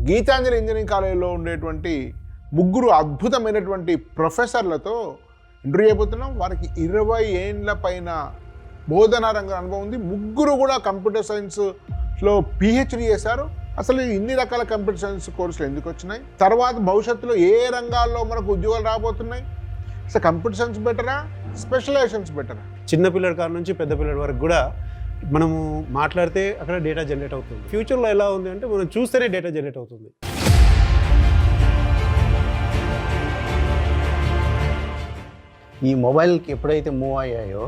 Gitanjali engineering కాలేజీలో ఉండేటువంటి ముగ్గురు అద్భుతమైనటువంటి ప్రొఫెసర్లతో ఇంటర్వ్యూ అయిపోతున్నాం. వారికి 20 ఏండ్ల పైన బోధనా రంగ అనుభవం ఉంది. ముగ్గురు కూడా కంప్యూటర్ సైన్స్లో పిహెచ్డి చేశారు. అసలు ఇన్ని రకాల కంప్యూటర్ సైన్స్ కోర్సులు ఎందుకు వచ్చినాయి, తర్వాత భవిష్యత్తులో ఏ రంగాల్లో మనకు ఉద్యోగాలు రాబోతున్నాయి, అసలు కంప్యూటర్ సైన్స్ బెటరా, స్పెషలైజేషన్స్ బెటరా? చిన్న పిల్లడి కాడ నుంచి పెద్ద పిల్లడి వరకు కూడా మనము మాట్లాడితే అక్కడ డేటా జనరేట్ అవుతుంది. ఫ్యూచర్లో ఎలా ఉంది అంటే మనం చూస్తేనే డేటా జనరేట్ అవుతుంది. ఈ మొబైల్కి ఎప్పుడైతే మూవ్ అయ్యాయో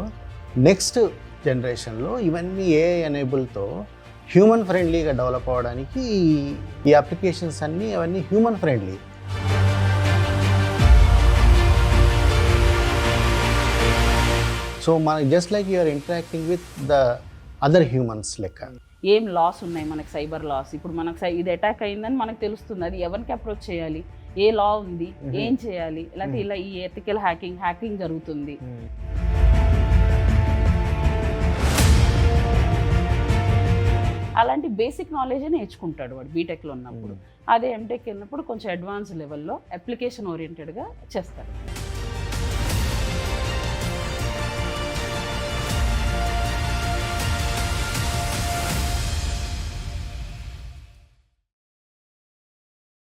నెక్స్ట్ జనరేషన్లో ఇవన్నీ ఏఐ ఎనేబుల్తో హ్యూమన్ ఫ్రెండ్లీగా డెవలప్ అవ్వడానికి ఈ అప్లికేషన్స్ అన్నీ అవన్నీ హ్యూమన్ ఫ్రెండ్లీ. సో మనకి just like you're interacting with the other humans లెక్క. ఏం లాస్ ఉన్నాయి మనకి, సైబర్ లాస్. ఇప్పుడు మనకు ఇది అటాక్ అయిందని మనకు తెలుస్తుంది, అది ఎవరికి అప్రోచ్ చేయాలి, ఏ లా ఉంది, ఏం చేయాలి, లేకపోతే ఇలా ఈ ఎథికల్ హ్యాకింగ్ జరుగుతుంది. అలాంటి బేసిక్ నాలెడ్జే నేర్చుకుంటాడు వాడు బీటెక్లో ఉన్నప్పుడు. అదే ఎంటెక్ వెళ్ళినప్పుడు కొంచెం అడ్వాన్స్ లెవెల్లో అప్లికేషన్ ఓరియంటెడ్గా చేస్తాడు.